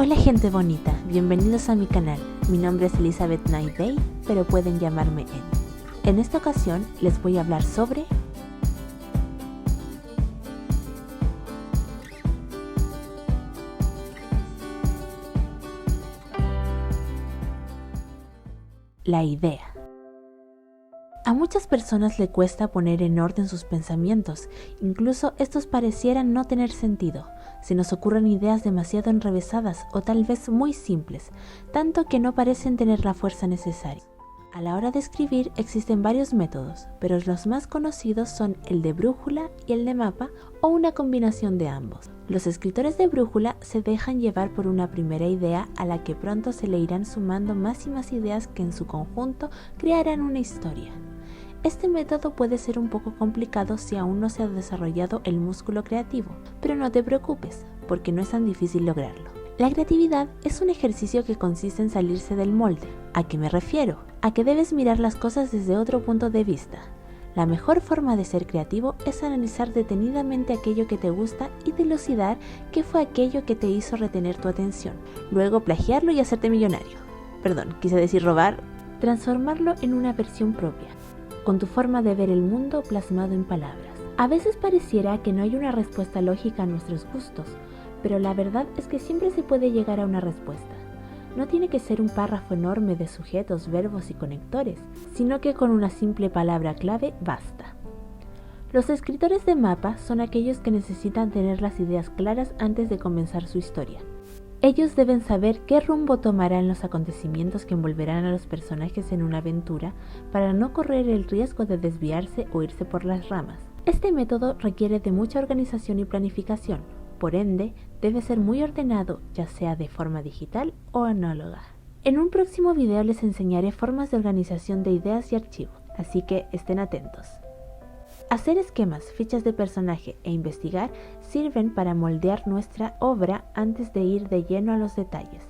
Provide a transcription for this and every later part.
Hola gente bonita, bienvenidos a mi canal. Mi nombre es Elizabeth Night Day, pero pueden llamarme En. En esta ocasión les voy a hablar sobre la idea. A muchas personas le cuesta poner en orden sus pensamientos, incluso estos parecieran no tener sentido. Se nos ocurren ideas demasiado enrevesadas o tal vez muy simples, tanto que no parecen tener la fuerza necesaria. A la hora de escribir existen varios métodos, pero los más conocidos son el de brújula y el de mapa o una combinación de ambos. Los escritores de brújula se dejan llevar por una primera idea a la que pronto se le irán sumando más y más ideas que en su conjunto crearán una historia. Este método puede ser un poco complicado si aún no se ha desarrollado el músculo creativo, pero no te preocupes, porque no es tan difícil lograrlo. La creatividad es un ejercicio que consiste en salirse del molde. ¿A qué me refiero? A que debes mirar las cosas desde otro punto de vista. La mejor forma de ser creativo es analizar detenidamente aquello que te gusta y dilucidar qué fue aquello que te hizo retener tu atención. Luego plagiarlo y hacerte millonario. Perdón, quise decir robar. Transformarlo en una versión propia, con tu forma de ver el mundo plasmado en palabras. A veces pareciera que no hay una respuesta lógica a nuestros gustos, pero la verdad es que siempre se puede llegar a una respuesta. No tiene que ser un párrafo enorme de sujetos, verbos y conectores, sino que con una simple palabra clave basta. Los escritores de mapa son aquellos que necesitan tener las ideas claras antes de comenzar su historia. Ellos deben saber qué rumbo tomarán los acontecimientos que envolverán a los personajes en una aventura para no correr el riesgo de desviarse o irse por las ramas. Este método requiere de mucha organización y planificación, por ende, debe ser muy ordenado, ya sea de forma digital o análoga. En un próximo video les enseñaré formas de organización de ideas y archivos, así que estén atentos. Hacer esquemas, fichas de personaje e investigar sirven para moldear nuestra obra antes de ir de lleno a los detalles.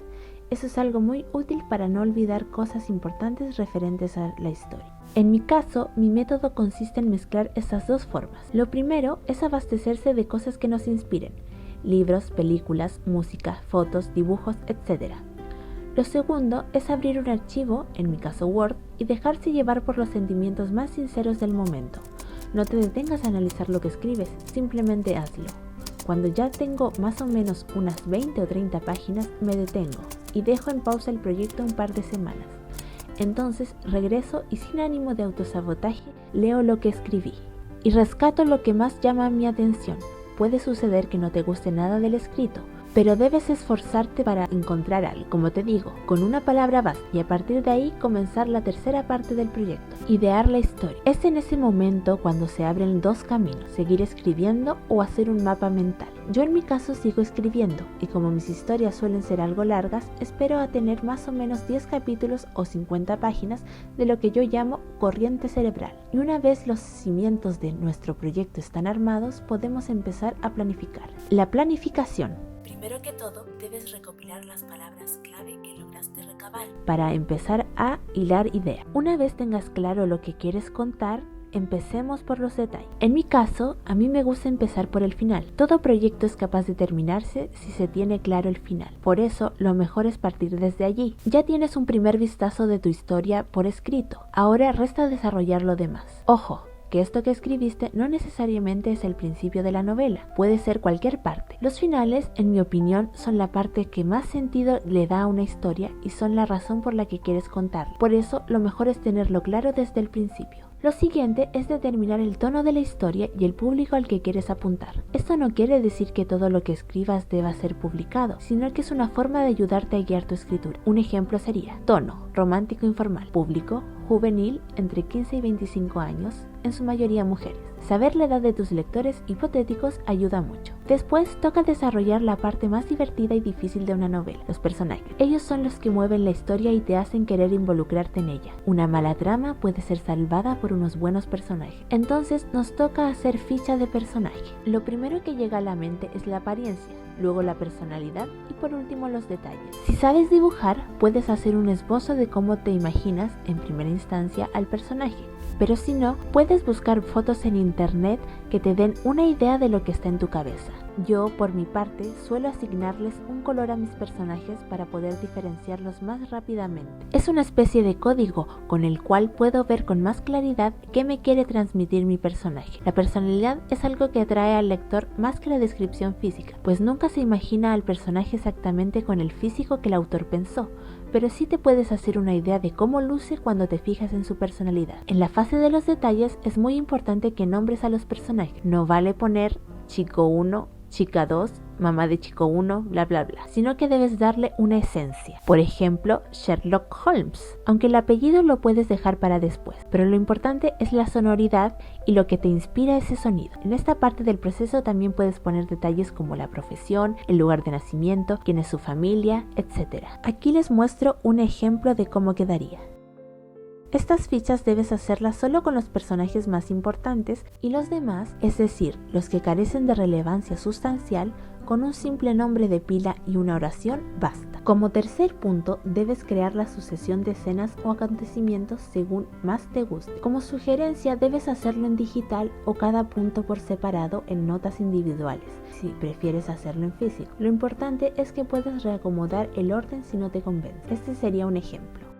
Eso es algo muy útil para no olvidar cosas importantes referentes a la historia. En mi caso, mi método consiste en mezclar estas dos formas. Lo primero es abastecerse de cosas que nos inspiren: libros, películas, música, fotos, dibujos, etc. Lo segundo es abrir un archivo, en mi caso Word, y dejarse llevar por los sentimientos más sinceros del momento. No te detengas a analizar lo que escribes, simplemente hazlo. Cuando ya tengo más o menos unas 20 o 30 páginas, me detengo y dejo en pausa el proyecto un par de semanas. Entonces regreso y sin ánimo de autosabotaje leo lo que escribí y rescato lo que más llama mi atención. Puede suceder que no te guste nada del escrito, pero debes esforzarte para encontrar algo, como te digo, con una palabra basta, y a partir de ahí comenzar la tercera parte del proyecto, idear la historia. Es en ese momento cuando se abren dos caminos: seguir escribiendo o hacer un mapa mental. Yo en mi caso sigo escribiendo, y como mis historias suelen ser algo largas, espero a tener más o menos 10 capítulos o 50 páginas de lo que yo llamo corriente cerebral. Y una vez los cimientos de nuestro proyecto están armados, podemos empezar a planificar. La planificación. Primero que todo, debes recopilar las palabras clave que lograste recabar para empezar a hilar ideas. Una vez tengas claro lo que quieres contar, empecemos por los detalles. En mi caso, a mí me gusta empezar por el final. Todo proyecto es capaz de terminarse si se tiene claro el final. Por eso, lo mejor es partir desde allí. Ya tienes un primer vistazo de tu historia por escrito. Ahora resta desarrollar lo demás. Ojo, que esto que escribiste no necesariamente es el principio de la novela, puede ser cualquier parte. Los finales, en mi opinión, son la parte que más sentido le da a una historia y son la razón por la que quieres contarla. Por eso, lo mejor es tenerlo claro desde el principio. Lo siguiente es determinar el tono de la historia y el público al que quieres apuntar. Esto no quiere decir que todo lo que escribas deba ser publicado, sino que es una forma de ayudarte a guiar tu escritura. Un ejemplo sería: tono, romántico informal. Público, juvenil, entre 15 y 25 años, en su mayoría mujeres. Saber la edad de tus lectores hipotéticos ayuda mucho. Después toca desarrollar la parte más divertida y difícil de una novela: los personajes. Ellos son los que mueven la historia y te hacen querer involucrarte en ella. Una mala trama puede ser salvada por unos buenos personajes. Entonces nos toca hacer ficha de personaje. Lo primero que llega a la mente es la apariencia, luego la personalidad y por último los detalles. Si sabes dibujar, puedes hacer un esbozo de cómo te imaginas en primera instancia al personaje. Pero si no, puedes buscar fotos en internet que te den una idea de lo que está en tu cabeza. Yo, por mi parte, suelo asignarles un color a mis personajes para poder diferenciarlos más rápidamente. Es una especie de código con el cual puedo ver con más claridad qué me quiere transmitir mi personaje. La personalidad es algo que atrae al lector más que la descripción física, pues nunca se imagina al personaje exactamente con el físico que el autor pensó, pero sí te puedes hacer una idea de cómo luce cuando te fijas en su personalidad. En la fase de los detalles es muy importante que nombres a los personajes. No vale poner chico 1, chica 2, mamá de chico 1, bla bla bla, sino que debes darle una esencia. Por ejemplo, Sherlock Holmes, aunque el apellido lo puedes dejar para después, pero lo importante es la sonoridad y lo que te inspira ese sonido. En esta parte del proceso también puedes poner detalles como la profesión, el lugar de nacimiento, quién es su familia, etc. Aquí les muestro un ejemplo de cómo quedaría. Estas fichas debes hacerlas solo con los personajes más importantes y los demás, es decir, los que carecen de relevancia sustancial, con un simple nombre de pila y una oración basta. Como tercer punto, debes crear la sucesión de escenas o acontecimientos según más te guste. Como sugerencia, debes hacerlo en digital o cada punto por separado en notas individuales, si prefieres hacerlo en físico. Lo importante es que puedas reacomodar el orden si no te convence. Este sería un ejemplo.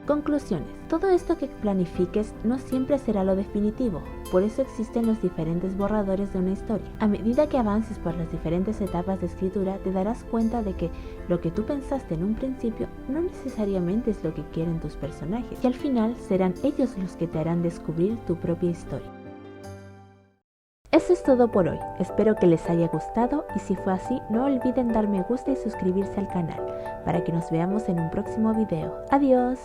Conclusiones. Todo esto que planifiques no siempre será lo definitivo, por eso existen los diferentes borradores de una historia. A medida que avances por las diferentes etapas de escritura, te darás cuenta de que lo que tú pensaste en un principio no necesariamente es lo que quieren tus personajes, y al final serán ellos los que te harán descubrir tu propia historia. Eso es todo por hoy, espero que les haya gustado y si fue así no olviden dar me gusta y suscribirse al canal para que nos veamos en un próximo video. ¡Adiós!